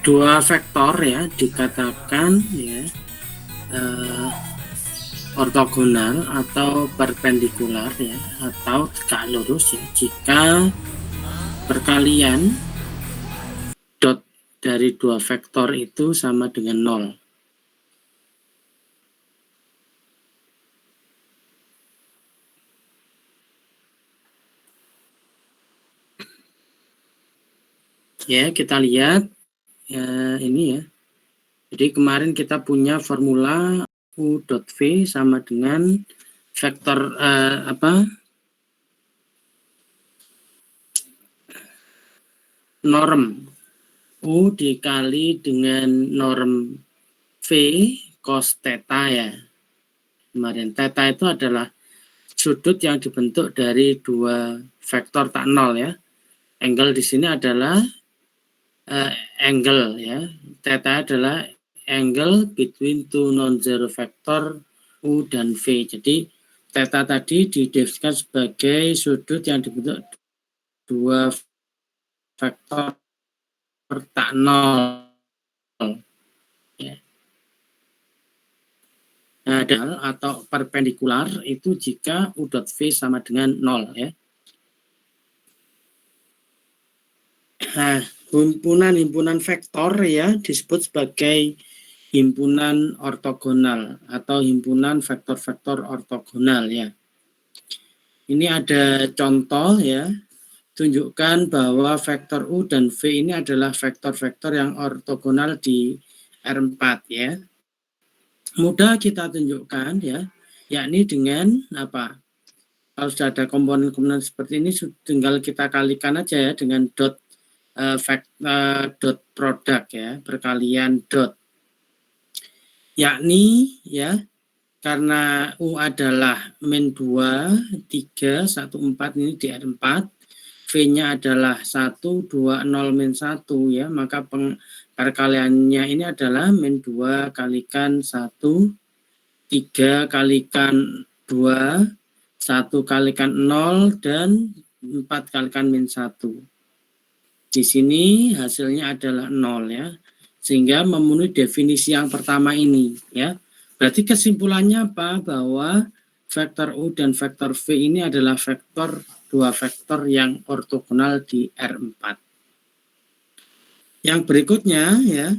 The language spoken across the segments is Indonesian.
dua vektor ya dikatakan ya ortogonal atau perpendikular ya atau tegak lurus ya jika perkalian dot dari dua vektor itu sama dengan 0. Ya, kita lihat ya, ini ya. Jadi kemarin kita punya formula U dot V sama dengan vektor norm U dikali dengan norm V cos theta ya. Kemarin theta itu adalah sudut yang dibentuk dari dua vektor tak nol ya. Angle di sini adalah angle ya. Theta adalah angle between two non-zero vector U dan V. Jadi theta tadi didefinisikan sebagai sudut yang dibentuk dua vektor tak nol ya. Nah, atau perpendikular itu jika U dot V sama dengan 0 ya. Nah, himpunan vektor ya disebut sebagai himpunan ortogonal atau himpunan vektor-vektor ortogonal ya. Ini ada contoh ya, tunjukkan bahwa vektor U dan V ini adalah vektor-vektor yang ortogonal di R4 ya. Mudah kita tunjukkan ya, yakni dengan apa? Kalau sudah ada komponen-komponen seperti ini, tinggal kita kalikan aja ya dengan dot dot produk ya, perkalian dot. Yakni ya, karena U adalah min 2, 3, 1, 4 ini di R4, V-nya adalah 1, 2, 0, min 1 ya, maka perkaliannya ini adalah min 2 kalikan 1, 3 kalikan 2, 1 kalikan 0, dan 4 kalikan min 1. Di sini hasilnya adalah 0 ya, sehingga memenuhi definisi yang pertama ini ya. Berarti kesimpulannya apa? Bahwa vektor U dan vektor V ini adalah dua vektor yang ortogonal di R4. Yang berikutnya ya,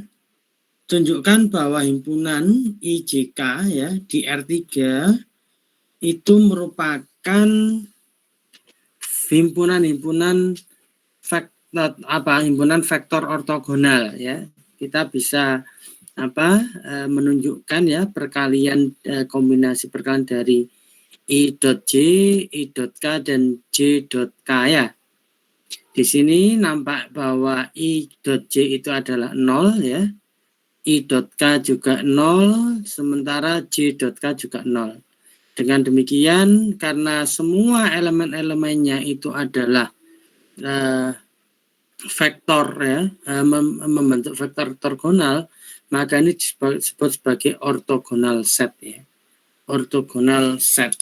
tunjukkan bahwa himpunan IJK ya di R3 itu merupakan himpunan vektor ortogonal ya. Kita bisa menunjukkan ya perkalian kombinasi perkalian dari I.J, I.K dan J.K ya. Di sini nampak bahwa I.J itu adalah 0 ya. I.K juga 0, sementara J.K juga 0. Dengan demikian, karena semua elemen-elemennya itu adalah vektor ya, membentuk vektor ortogonal, maka ini disebut sebagai ortogonal set ya. Ortogonal set.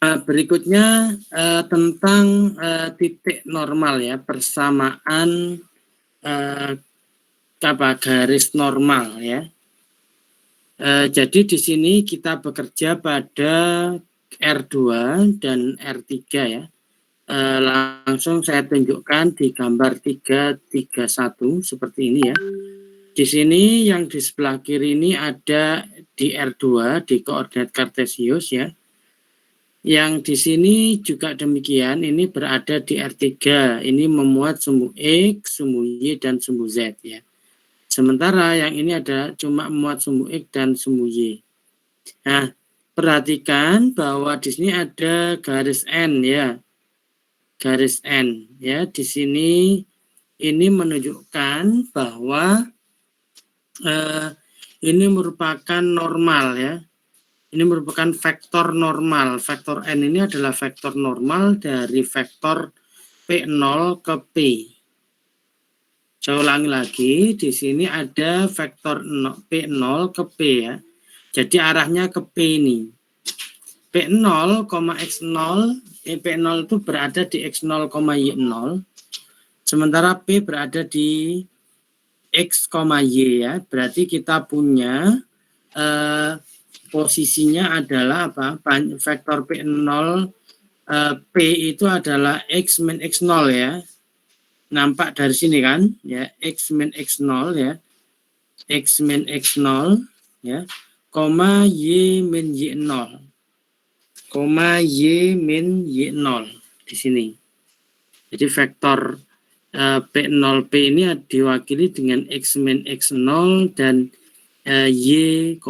Berikutnya tentang titik normal ya, persamaan garis normal ya. Jadi di sini kita bekerja pada R2 dan R3 ya. Langsung saya tunjukkan di gambar 331 seperti ini ya. Di sini yang di sebelah kiri ini ada di R2 di koordinat kartesius ya. Yang di sini juga demikian, ini berada di R3. Ini memuat sumbu X, sumbu Y, dan sumbu Z ya. Sementara yang ini ada cuma memuat sumbu X dan sumbu Y. Nah, perhatikan bahwa di sini ada garis N ya. Garis N ya. Di sini ini menunjukkan bahwa ini merupakan normal ya. Ini merupakan vektor normal. Vektor N ini adalah vektor normal dari vektor P0 ke P. Saya ulangi lagi, di sini ada vektor P0 ke P ya. Jadi arahnya ke P ini. P0, X0, P0 itu berada di X0, Y0. Sementara P berada di X, Y ya. Berarti kita punya posisinya adalah apa? Vektor P0 P itu adalah X min X0 ya. Nampak dari sini kan ya, X min X0 ya, X min X0 ya, koma Y min Y0, koma Y min Y0 di sini. Jadi vektor P0P ini diwakili dengan X min X0 dan Y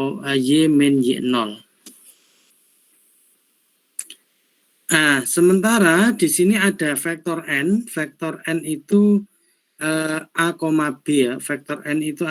min Y0. Nah, sementara di sini ada vektor N. Vektor N itu A, B ya. Vektor N itu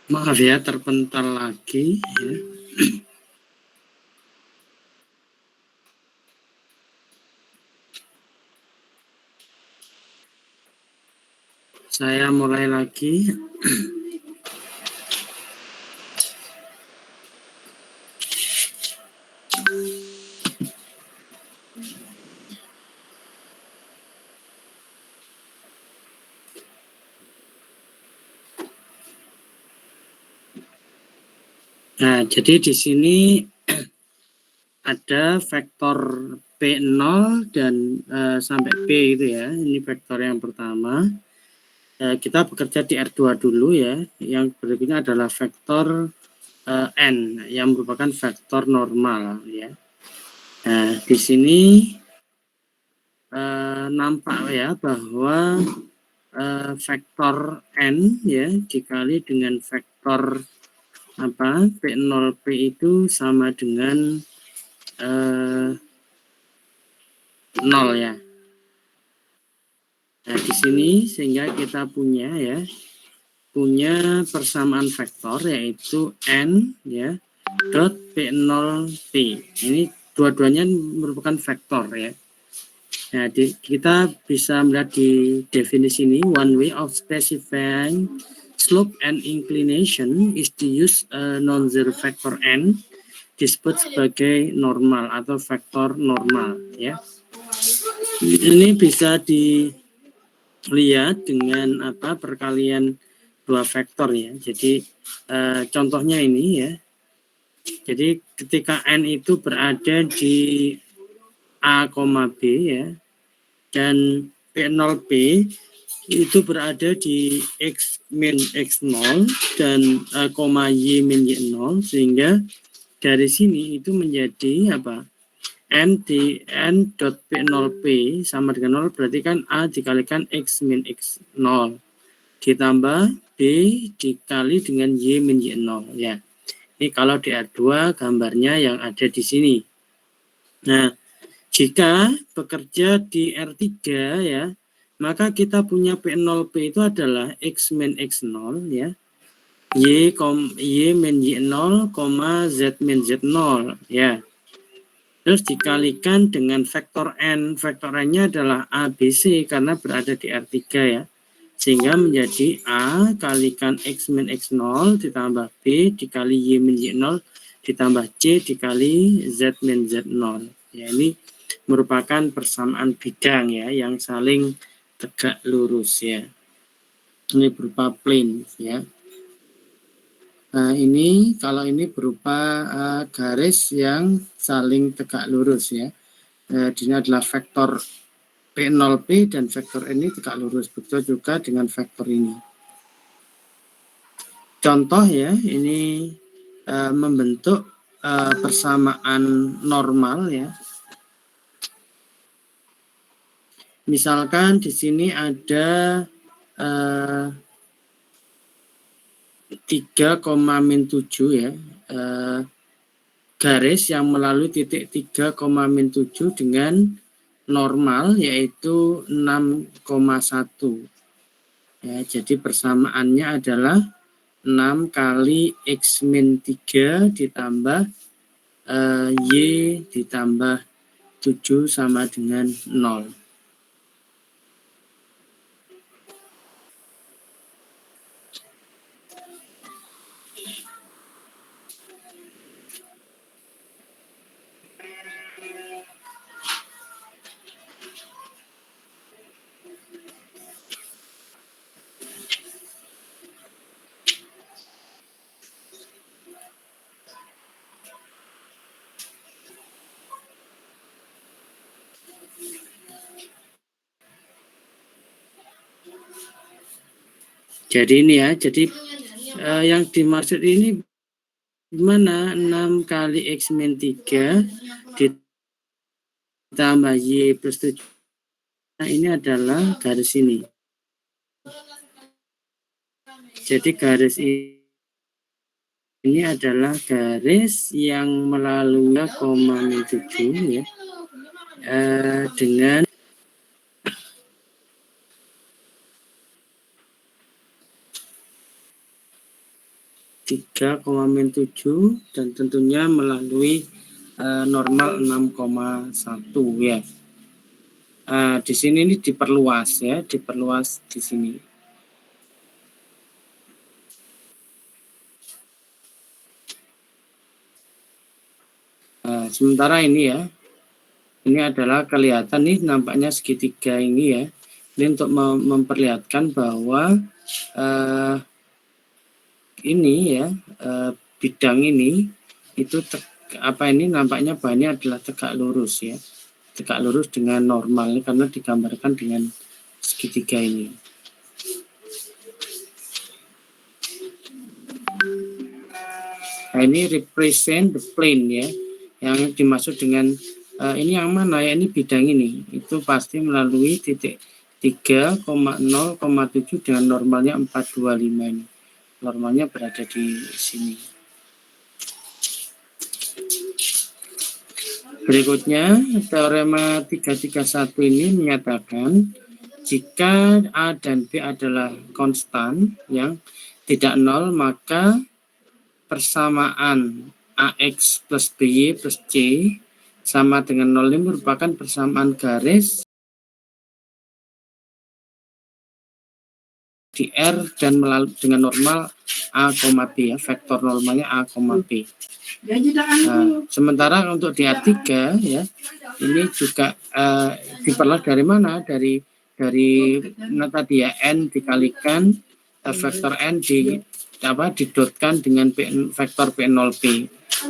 maaf ya, terpental lagi ya. Saya mulai lagi. Nah, jadi di sini ada vektor P0 dan sampai P itu ya. Ini vektor yang pertama. Kita bekerja di R2 dulu ya. Yang berikutnya adalah vektor n yang merupakan vektor normal ya. Nah, di sini nampak ya bahwa vektor n ya dikali dengan vektor P0P itu sama dengan 0 ya. Nah, di sini sehingga kita punya persamaan vektor yaitu n ya dot P0P. Ini dua-duanya merupakan vektor ya. Nah, kita bisa melihat di definisi ini, one way of specifying slope and inclination is to use a non-zero vector n disebut sebagai normal atau vektor normal ya. Ini bisa dilihat dengan perkalian dua vektor ya. Jadi contohnya ini ya. Jadi ketika n itu berada di A, B ya, dan P0P itu berada di X min X0 dan Y min Y0, sehingga dari sini itu menjadi N di N dot P0P sama dengan 0, berarti kan A dikalikan X min X0 ditambah B dikali dengan Y min Y0 ya. Ini kalau di R2 gambarnya yang ada di sini. Nah, jika bekerja di R3 ya, maka kita punya P0P itu adalah X min X0 ya, Y min Y0, Z min Z0 ya. Terus dikalikan dengan vektor N. Vektor N-nya adalah ABC karena berada di R3 ya. Sehingga menjadi A kalikan X min X0 ditambah B dikali Y min Y0 ditambah C dikali Z min Z0. Ya, ini merupakan persamaan bidang ya yang saling tegak lurus ya. Ini berupa plane ya. Nah, ini kalau ini berupa garis yang saling tegak lurus ya. Ini adalah vektor P0P dan vektor ini tegak lurus. Begitu juga dengan vektor ini. Contoh ya, ini membentuk persamaan normal ya. Misalkan di sini ada 3,-7 ya, garis yang melalui titik 3,-7 dengan normal yaitu 6,1 ya. Jadi persamaannya adalah 6 kali X min 3 ditambah Y ditambah 7 sama dengan 0. Jadi ini ya, jadi yang dimaksud ini gimana? 6 kali X min 3 ditambah Y plus 7. Nah, ini adalah garis ini. Jadi garis ini adalah garis yang melalui 0,7 ya, dengan 3,-7 dan tentunya melalui normal 6,1 ya. Di sini ini diperluas ya, diperluas di sini. Sementara ini ya, ini adalah kelihatan nih nampaknya segitiga ini ya. Ini untuk memperlihatkan bahwa ini ya, bidang ini itu ini nampaknya bahannya adalah tegak lurus ya, tegak lurus dengan normal karena digambarkan dengan segitiga ini. Nah, ini represent the plane ya, yang dimaksud dengan ini yang mana ya, ini bidang ini, itu pasti melalui titik 3,0,7 dengan normalnya 425 ini. Normalnya berada di sini. Berikutnya, teorema 331 ini menyatakan jika A dan B adalah konstan yang tidak nol, maka persamaan AX plus BY plus C sama dengan 0 ini merupakan persamaan garis di R dan dengan normal A, B ya, vektor normalnya A, B. Nah, sementara untuk di A3 ya, ini juga diperoleh dari mana? Dari tadi ya, N dikalikan vektor N didotkan dengan vektor P0P.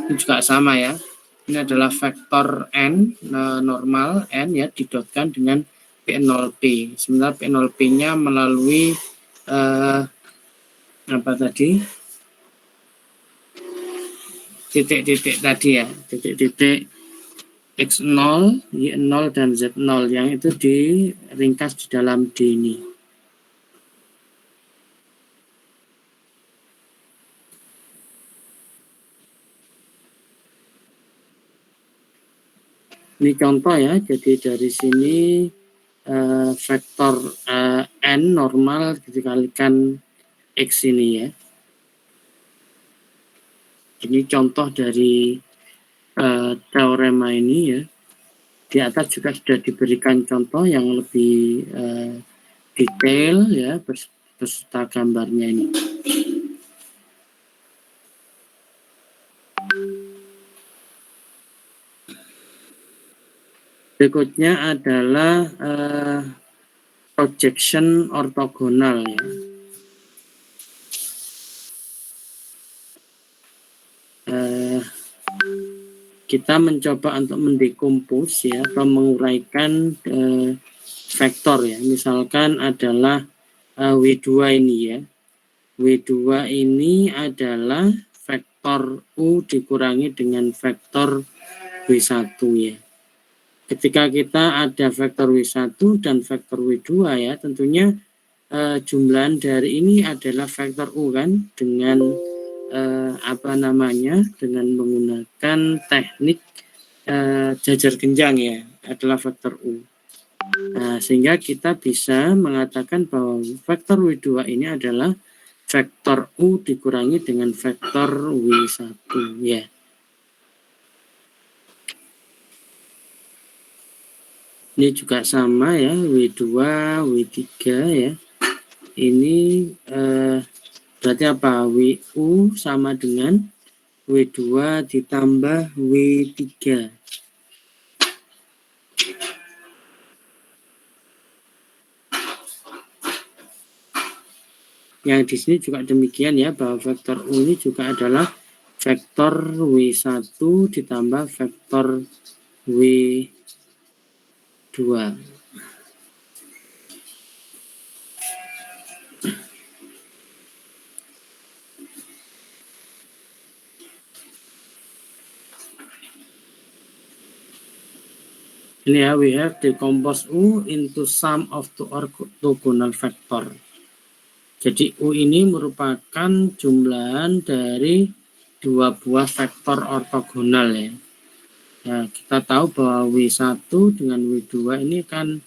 Ini juga sama ya. Ini adalah vektor N normal N ya, didotkan dengan P0P. Sementara P0P-nya melalui apa tadi? Titik-titik tadi ya, titik-titik X0, Y0, dan Z0 yang itu diringkas di dalam D ini. Ini contoh ya, jadi dari sini vektor N normal dikalikan X ini ya. Ini contoh dari teorema ini ya. Di atas juga sudah diberikan contoh yang lebih detail ya beserta gambarnya ini. Berikutnya adalah projection ortogonal ya. Kita mencoba untuk mendekompos ya atau menguraikan vektor ya. Misalkan adalah W2 ini ya. W2 ini adalah vektor U dikurangi dengan vektor W1 ya. Ketika kita ada vektor W1 dan vektor W2 ya, tentunya jumlahan dari ini adalah vektor U kan, dengan dengan menggunakan teknik jajar genjang ya, adalah vektor U. Nah, sehingga kita bisa mengatakan bahwa vektor W2 ini adalah vektor U dikurangi dengan vektor W1 ya. Ini juga sama ya, W2, W3 ya. Ini berarti apa? WU sama dengan W2 ditambah W3. Yang di sini juga demikian ya, bahwa vektor U ini juga adalah vektor W1 ditambah vektor W2. Ini ya, we have decompose U into sum of two orthogonal vector. Jadi U ini merupakan jumlahan dari dua buah vektor ortogonal ya. Nah, kita tahu bahwa W1 dengan W2 ini kan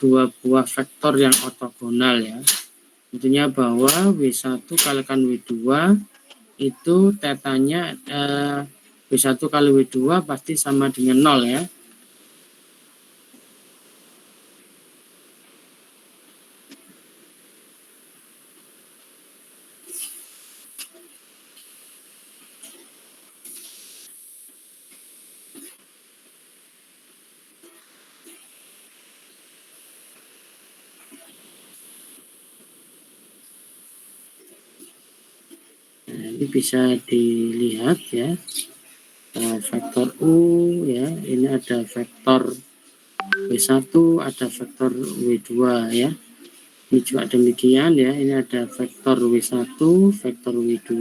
dua buah vektor yang ortogonal ya. Tentunya bahwa W1 kalikan W2 itu tetanya W1 kali W2 pasti sama dengan 0 ya. Ini bisa dilihat ya, vektor U ya, ini ada vektor W1, ada vektor W2 ya. Ini juga demikian ya, ini ada vektor W1, vektor W2.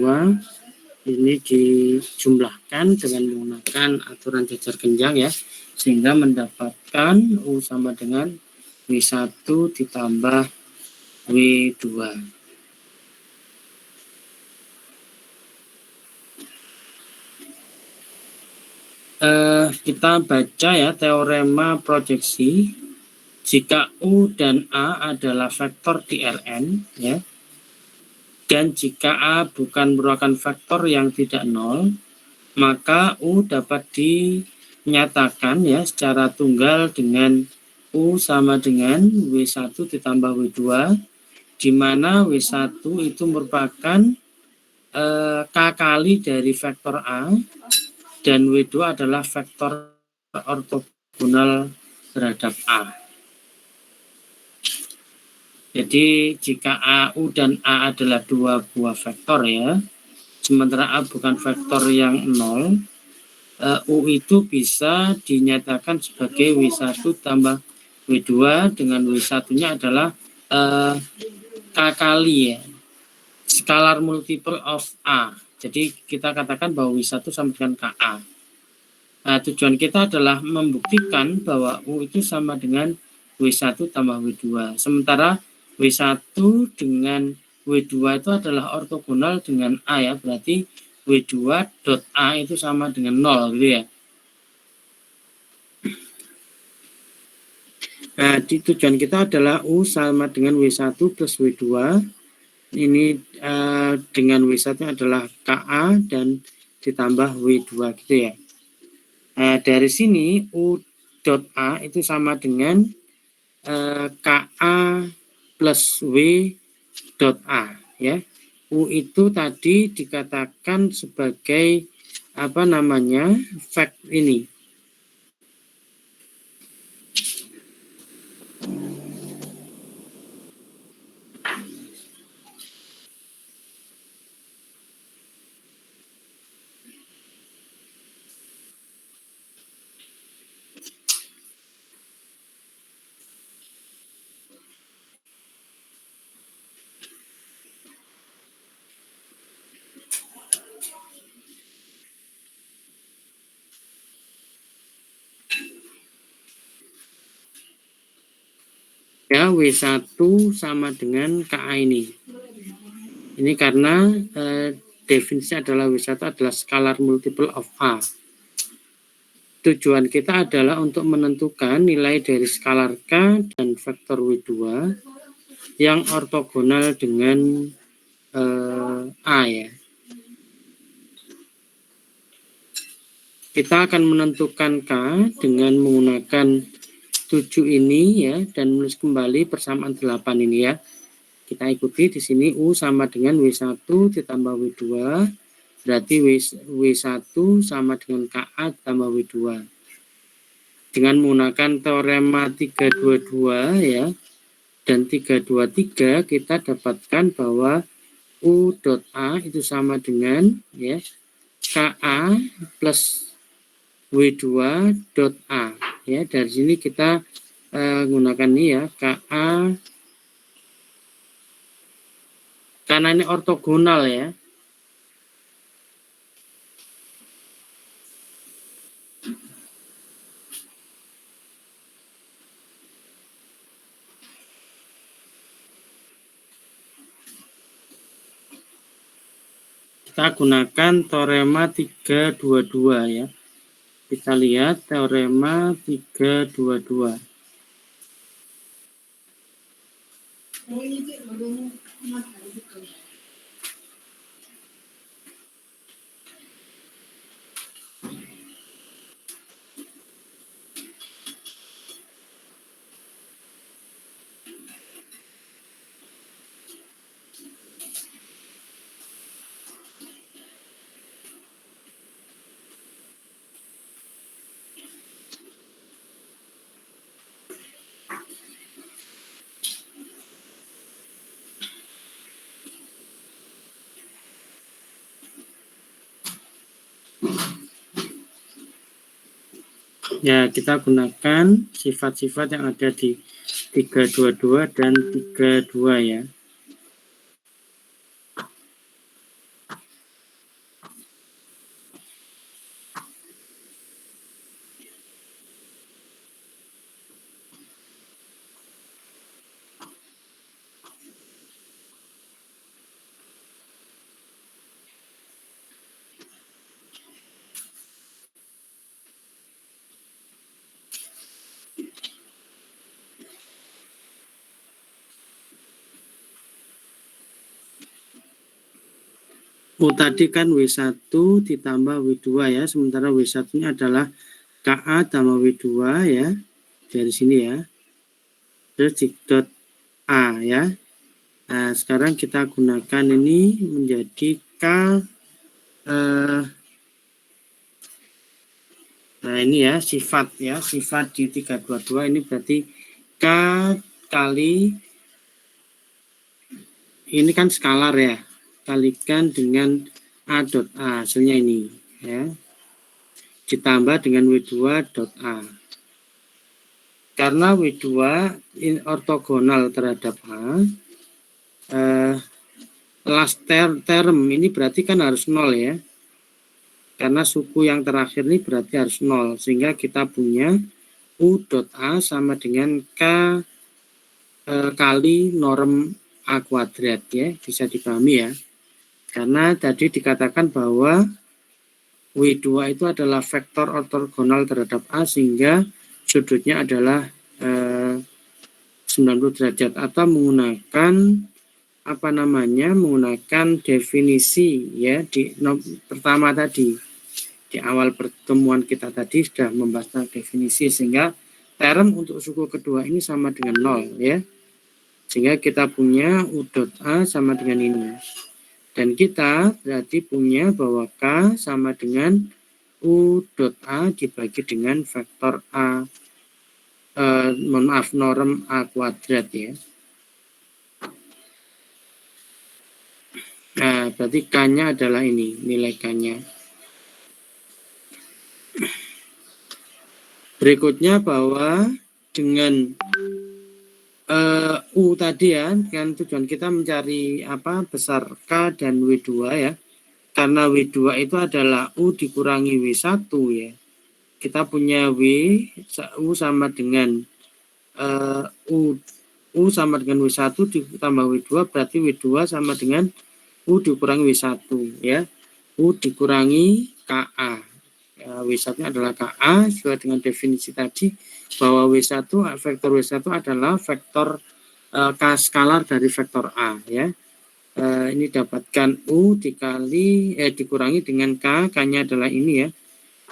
ini dijumlahkan dengan menggunakan aturan jajar genjang ya, sehingga mendapatkan U sama dengan W1 ditambah W2. Kita baca ya teorema proyeksi. Jika U dan A adalah vektor di Rn ya, dan jika A bukan merupakan vektor yang tidak nol, maka U dapat dinyatakan ya secara tunggal dengan U sama dengan W1 ditambah W2, di mana W1 itu merupakan K kali dari vektor A, dan W2 adalah vektor ortogonal terhadap A. Jadi jika A, U, dan A adalah dua buah vektor ya, sementara A bukan vektor yang nol, U itu bisa dinyatakan sebagai W1 tambah W2, dengan W1-nya adalah K kali ya, scalar multiple of A. Jadi kita katakan bahwa W1 sama dengan KA. Nah, tujuan kita adalah membuktikan bahwa U itu sama dengan W1 tambah W2. Sementara W1 dengan W2 itu adalah ortogonal dengan A ya, berarti W2 dot A itu sama dengan 0 gitu ya. Nah, tujuan kita adalah U sama dengan W1 plus W2. Ini dengan W1 adalah KA dan ditambah W2 gitu ya. Nah, dari sini U dot A itu sama dengan KA plus W dot A ya. U itu tadi dikatakan sebagai apa namanya, fact ini. Ya, W1 sama dengan KA ini. Ini karena definisi adalah W1 adalah scalar multiple of A. Tujuan kita adalah untuk menentukan nilai dari skalar K dan vektor W2 yang ortogonal dengan A ya. Kita akan menentukan K dengan menggunakan 7 ini ya, dan menulis kembali persamaan 8 ini ya. Kita ikuti di sini U sama dengan W1 ditambah W2, berarti W1 sama dengan KA ditambah W2. Dengan menggunakan teorema 322 ya, dan 323 kita dapatkan bahwa U dot A itu sama dengan ya KA plus W2 dot A ya. Dari sini kita gunakan ini ya, KA karena ini ortogonal ya. Kita gunakan teorema 322 ya. Kita lihat teorema 322. Ya, kita gunakan sifat-sifat yang ada di 322 dan 32 ya. U tadi kan W1 ditambah W2 ya, sementara W1 ini adalah KA tambah W2 ya, dari sini ya, terus dot A ya. Nah, sekarang kita gunakan ini menjadi K, nah ini ya, sifat di 322 ini berarti K kali, ini kan skalar ya, kalikan dengan A dot A, hasilnya ini ya, ditambah dengan W2 dot A. Karena W2 ortogonal terhadap A, last term ini berarti kan harus 0 ya, karena suku yang terakhir ini berarti harus 0, sehingga kita punya U dot A sama dengan K kali norm A kuadrat ya, bisa dipahami ya. Karena tadi dikatakan bahwa W2 itu adalah vektor ortogonal terhadap A, sehingga sudutnya adalah 90 derajat, atau menggunakan menggunakan definisi ya di pertama tadi, di awal pertemuan kita tadi sudah membahas definisi, sehingga term untuk suku kedua ini sama dengan 0 ya, sehingga kita punya U dot A sama dengan ini, dan kita berarti punya bahwa K sama dengan U dot A dibagi dengan vektor A, norm A kuadrat ya. Nah, berarti K-nya adalah ini, nilai K-nya. Berikutnya bahwa dengan U tadi ya, kan tujuan kita mencari besar K dan W2 ya. Karena W2 itu adalah U dikurangi W1 ya. Kita punya U sama dengan U sama dengan W1 ditambah W2, berarti W2 sama dengan U dikurangi W1 ya. U dikurangi KA. W1 adalah KA sesuai dengan definisi tadi, bahwa W1 vektor W1 adalah vektor K skalar dari vektor A ya. Ini dapatkan U dikurangi dengan K, K-nya adalah ini ya.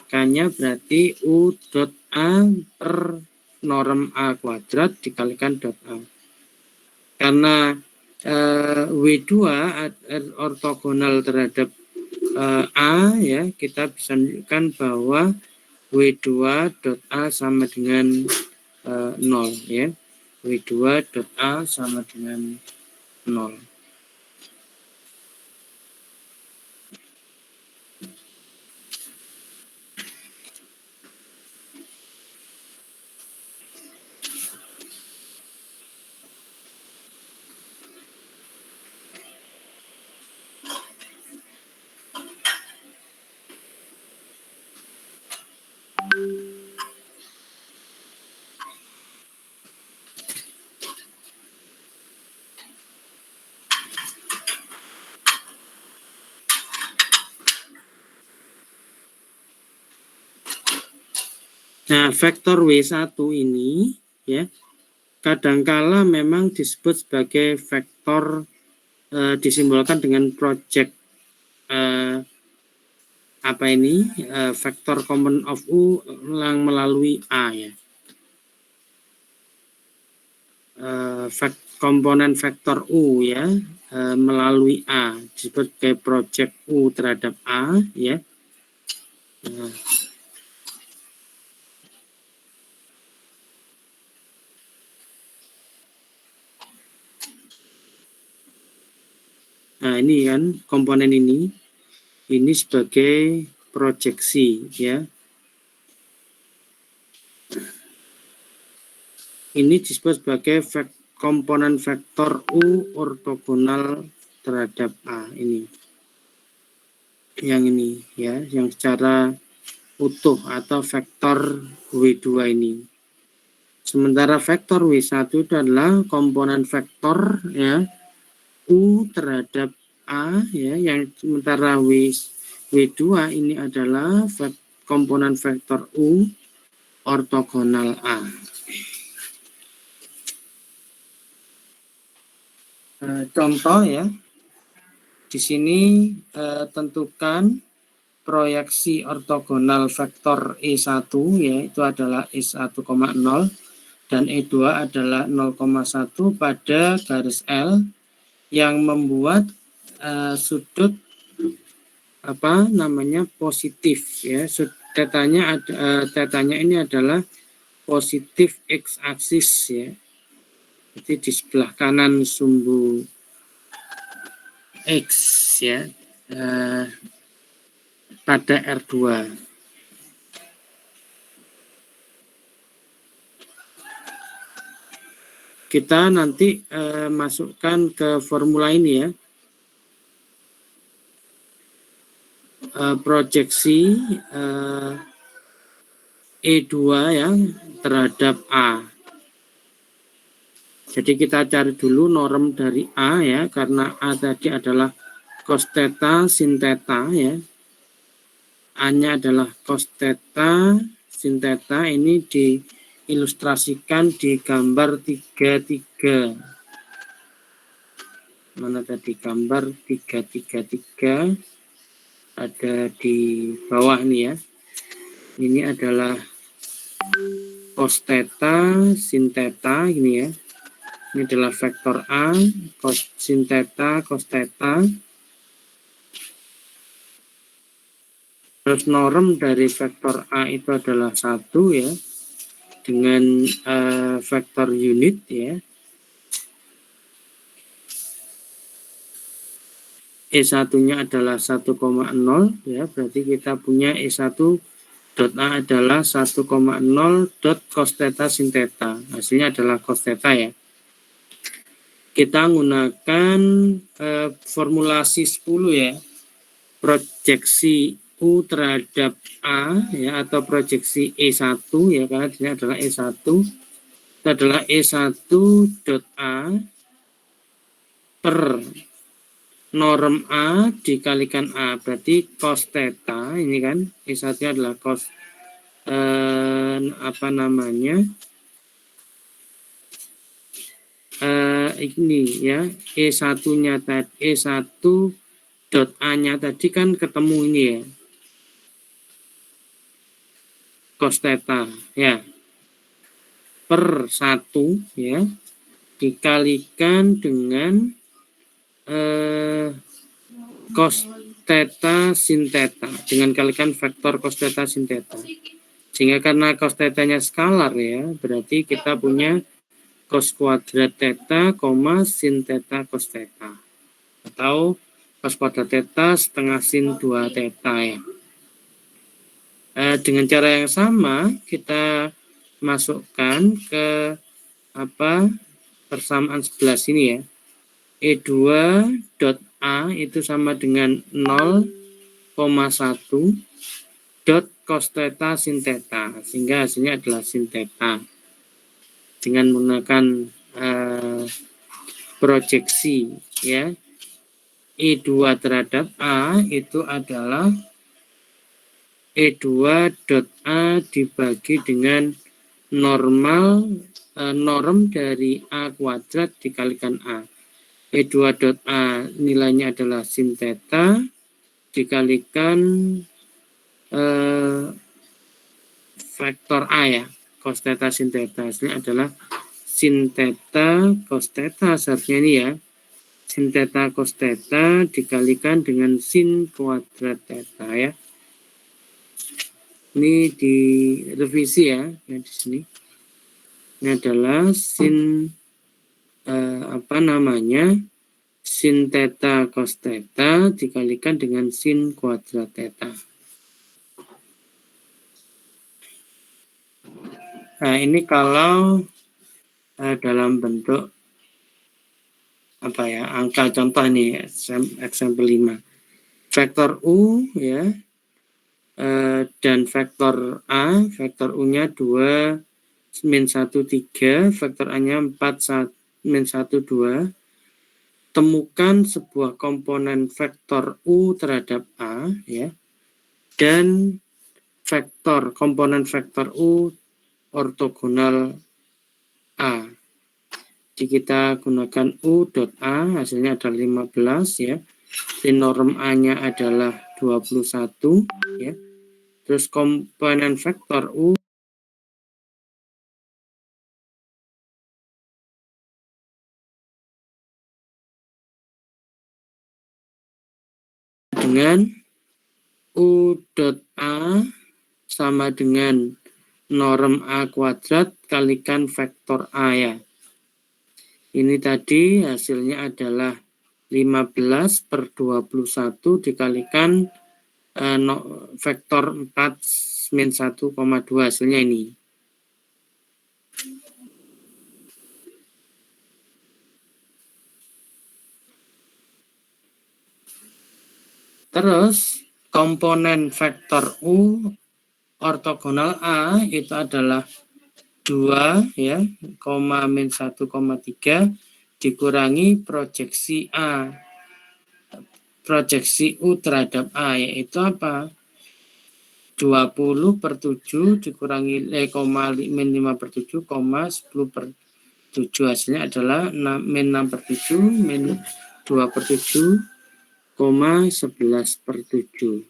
K-nya berarti U dot A per norm A kuadrat dikalikan dot A. Karena W2 ortogonal terhadap A ya, kita bisa menunjukkan bahwa W2 dot A sama dengan 0 ya. W2 dot A sama dengan 0. Nah, vektor W1 ini ya, kadangkala memang disebut sebagai vektor disimbolkan dengan project vektor komponen of U yang melalui A ya. Komponen vektor U ya melalui A disebut sebagai project U terhadap A ya. Nah, ini kan komponen ini sebagai proyeksi ya. Ini disebut sebagai komponen vektor U ortogonal terhadap A ini. Yang ini ya, yang secara utuh atau vektor W2 ini. Sementara vektor W1 itu adalah komponen vektor ya U terhadap A ya, yang sementara W2 ini adalah komponen vektor U ortogonal A. Contoh ya, Di sini tentukan proyeksi ortogonal vektor E1 yaitu adalah E1,0 dan E2 adalah 0,1 pada garis L yang membuat sudut positif ya. Tetanya ini adalah positif X aksis ya. Jadi di sebelah kanan sumbu X ya pada R2. Kita nanti masukkan ke formula ini ya. Proyeksi E2 ya terhadap A. Jadi kita cari dulu norm dari A ya, karena A tadi adalah cos theta sin theta ya. A-nya adalah cos theta sin theta, ini diilustrasikan di gambar 333. Mana tadi gambar 333? Ada di bawah nih ya. Ini adalah cos theta sin theta ini ya. Ini adalah vektor A, cos sin theta, cos theta. Terus norm dari vektor A itu adalah 1 ya, dengan vektor unit ya. E1-nya adalah 1,0 ya, berarti kita punya E1 dot A adalah 1,0 dot cos theta sin theta. Hasilnya adalah cos theta ya. Kita menggunakan formulasi 10 ya. Proyeksi U terhadap A ya, atau proyeksi E1 ya, karena ini adalah E1. Itu adalah E1 dot A per norm A dikalikan A, berarti cos theta ini kan, E1 adalah cos ini ya, E1-nya tadi, E1 dot A-nya tadi kan ketemu ini ya, cos theta ya, per 1 ya, dikalikan dengan cos theta sin theta, dengan kalikan vektor cos theta sin theta. Sehingga karena cos theta-nya skalar ya, berarti kita punya cos kuadrat theta, sin theta cos theta. Atau cos kuadrat theta setengah sin 2 theta ya. Dengan cara yang sama kita masukkan ke persamaan sebelah sini ya. E2 dot A itu sama dengan 0,1 dot cos theta sin theta, sehingga hasilnya adalah sin theta. Dengan menggunakan proyeksi ya, E2 terhadap A itu adalah E2 dot A dibagi dengan norm dari A kuadrat dikalikan A. E2 dot A nilainya adalah sin theta dikalikan vektor A ya, cos theta sin theta. Hasilnya adalah sin theta cos theta, seharusnya ini ya, sin theta cos theta dikalikan dengan sin kuadrat theta ya. Ini direvisi ya, di sini. Ini adalah sin sin theta cos theta dikalikan dengan sin kuadrat theta. Nah, ini kalau dalam bentuk angka contoh nih, example 5. Vektor U ya, dan vektor A, vektor U-nya 2, min 1, 3, vektor A-nya 4, min 1, 2. Temukan sebuah komponen vektor U terhadap A ya, dan komponen vektor U ortogonal A. Jadi kita gunakan U dot A, hasilnya adalah 15 ya. di norm A-nya adalah 21 ya. Terus komponen vektor U dengan U dot A sama dengan norm A kuadrat kalikan vektor A ya. Ini tadi hasilnya adalah 15 per 21 dikalikan vektor 4 min 1,2 hasilnya ini. Terus komponen vektor U ortogonal A itu adalah 2 ya, min 1,3 dikurangi proyeksi A. Proyeksi U terhadap A yaitu apa? 20 per 7 dikurangi min 5 per 7, 10 per 7 hasilnya adalah min 6 per 7, min 2 per 7, 11 per 7.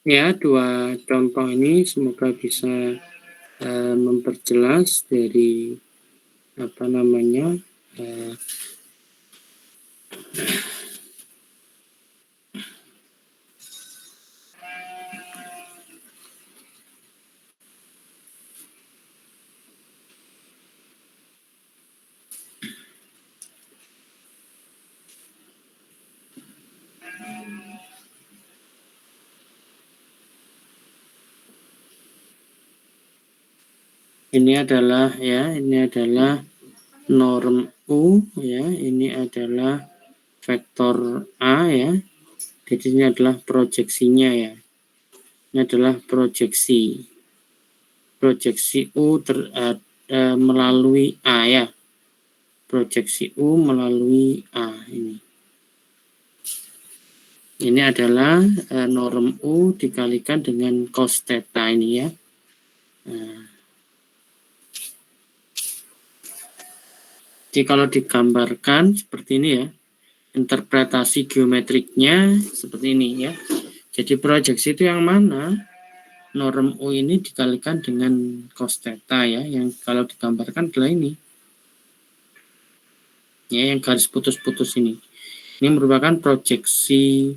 Ya, dua contoh ini semoga bisa memperjelas dari apa namanya ini adalah norm U ya, ini adalah vektor A ya. Jadi ini adalah proyeksinya ya. Ini adalah proyeksi U melalui A ya. Proyeksi U melalui A ini. Ini adalah norm U dikalikan dengan cos theta ini ya. Jadi kalau digambarkan seperti ini ya, interpretasi geometriknya seperti ini ya. Jadi proyeksi itu yang mana? Norm U ini dikalikan dengan cos theta ya, yang kalau digambarkan adalah ini. Ya, yang garis putus-putus ini. Ini merupakan proyeksi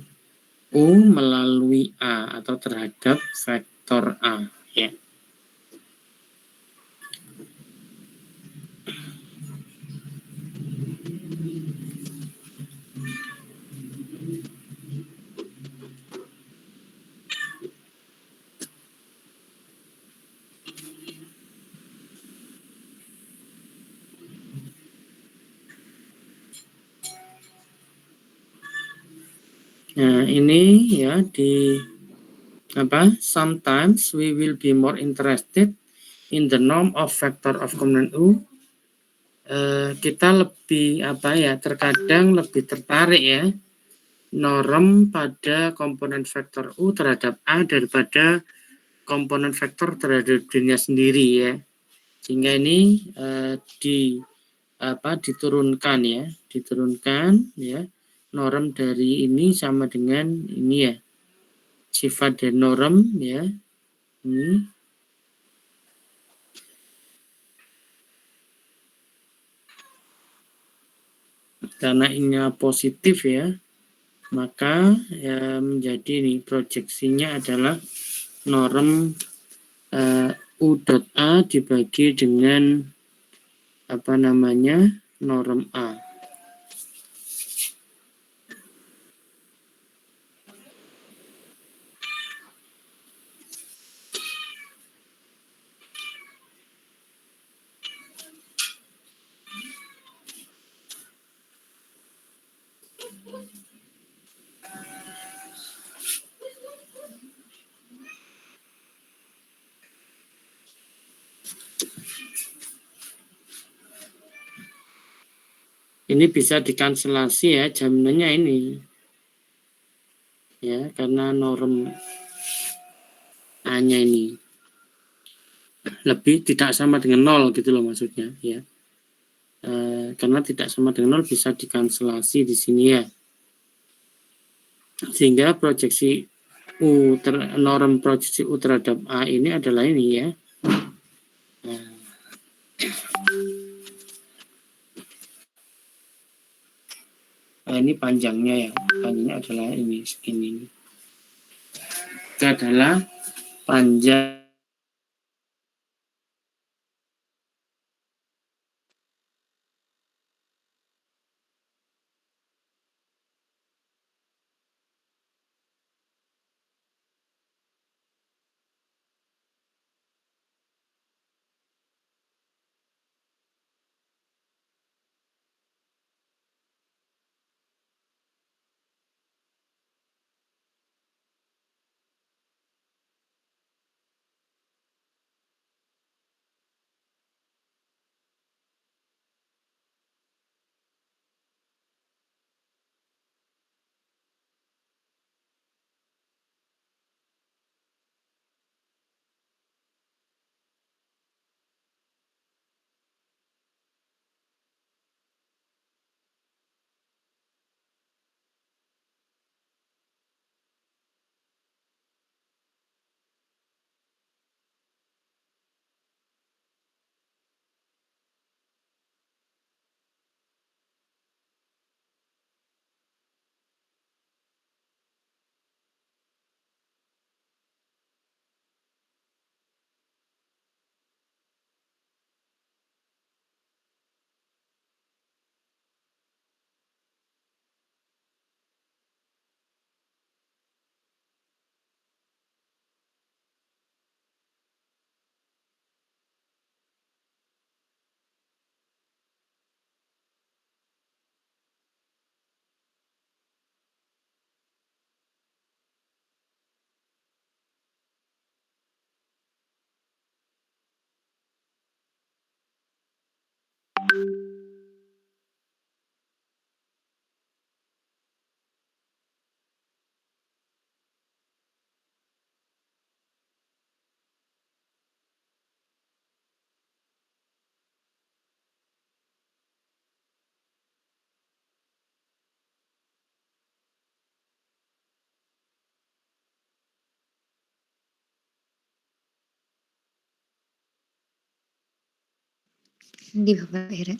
U melalui A atau terhadap vektor A ya. Nah, ini ya sometimes we will be more interested in the norm of vector of component U. Kita lebih terkadang lebih tertarik ya norm pada komponen vektor U terhadap A daripada komponen vektor terhadap dirinya sendiri ya. Sehingga ini diturunkan ya norm dari ini sama dengan ini ya, sifat dari norm ya ini karena ini positif ya, maka ya menjadi ini proyeksinya adalah norm U.A dibagi dengan norm A. Ini bisa dikanselasi ya, jaminannya ini. Ya, karena norm A-nya ini lebih tidak sama dengan 0 gitu loh maksudnya ya. Karena tidak sama dengan 0 bisa dikanselasi di sini ya. Sehingga proyeksi norm proyeksi U terhadap A ini adalah ini ya. Nah, ini panjangnya ya. Panjangnya adalah ini segini. Itu adalah panjang di Bapak Hera.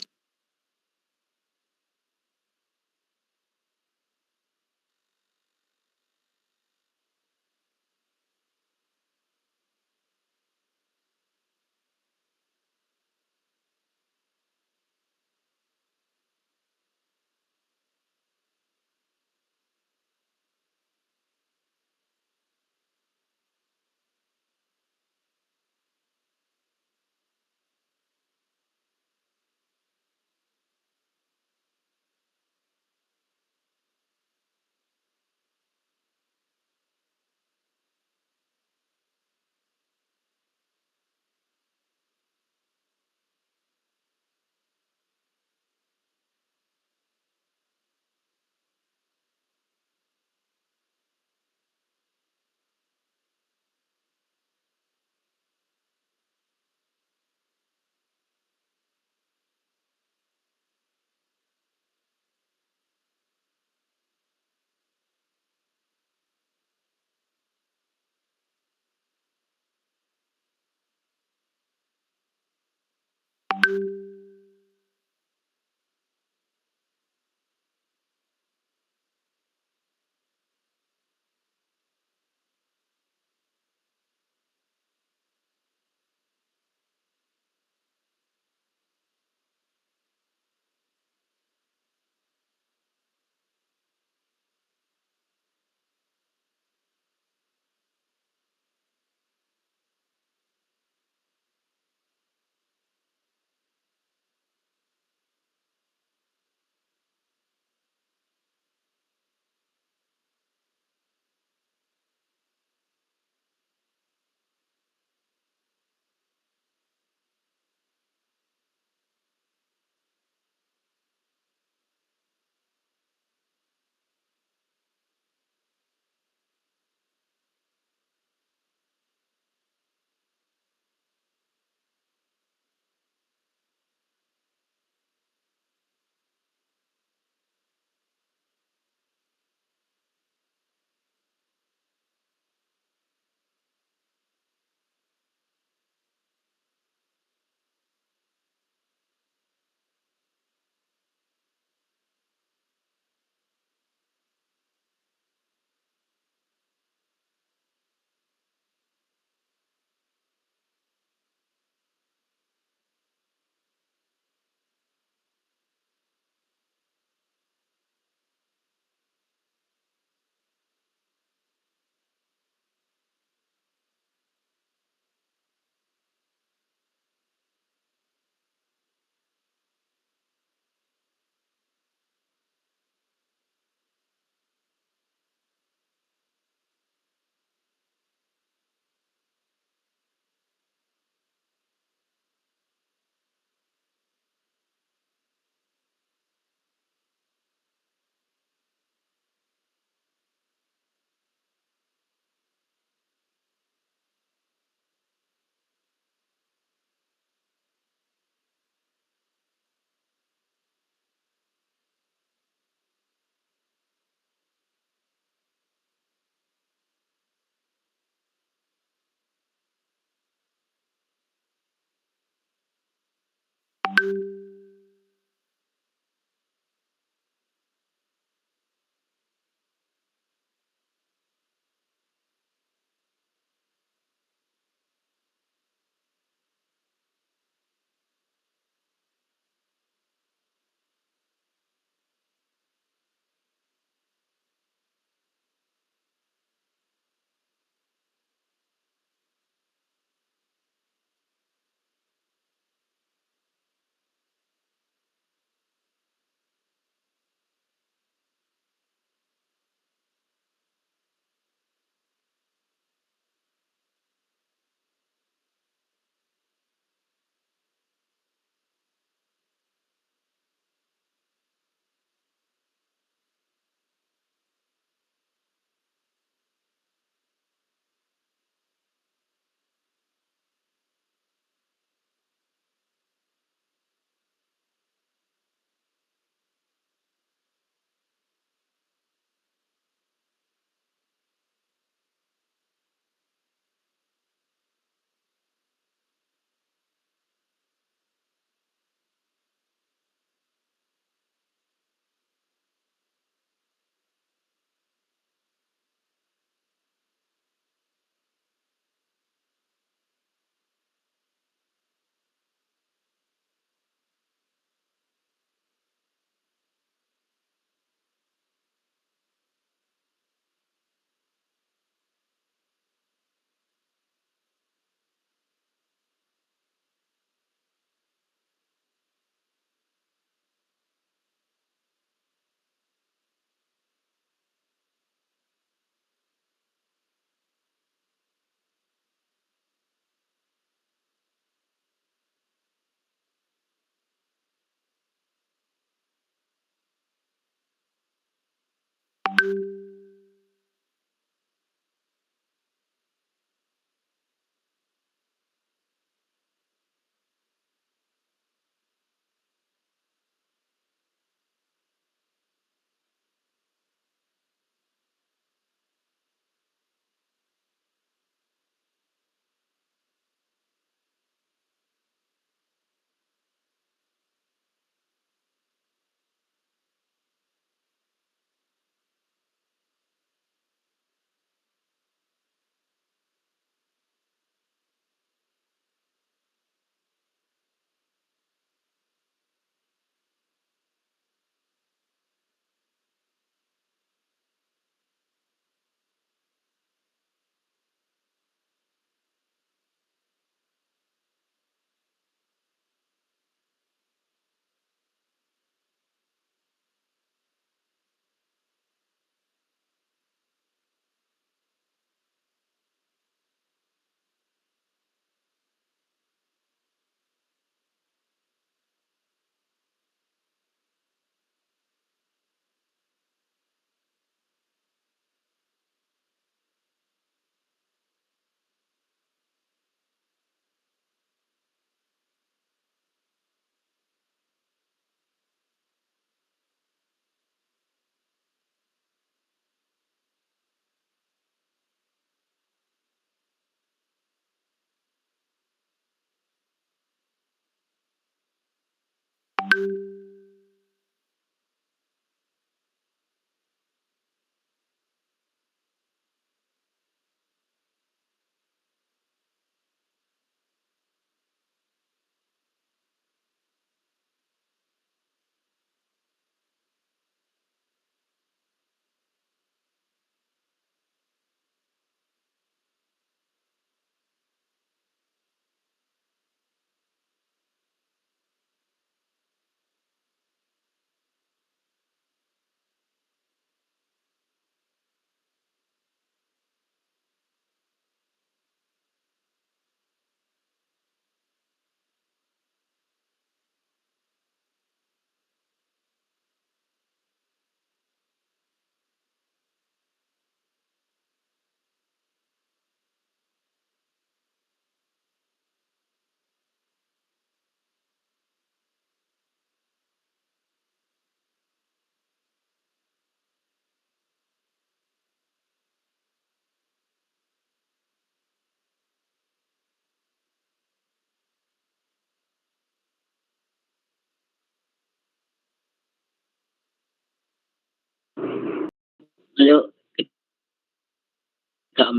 Ayo kita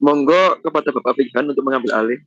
Monggo kepada Bapak Fikhan untuk mengambil alih.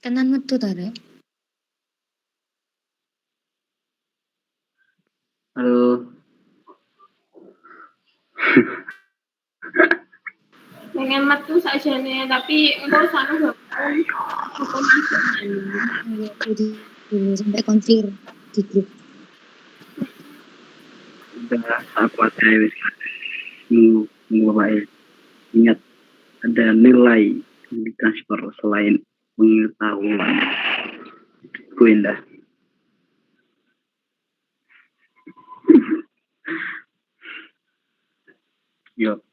Tenan metu ta, Rek? halo. Pengen metu sakjane tapi engko sana Dulu sampai konfir di grup. Udah aku ada wis nunggu Bapak ingat ada nilai yang ditransfer selain pengetahuan. Ku indah. Yo.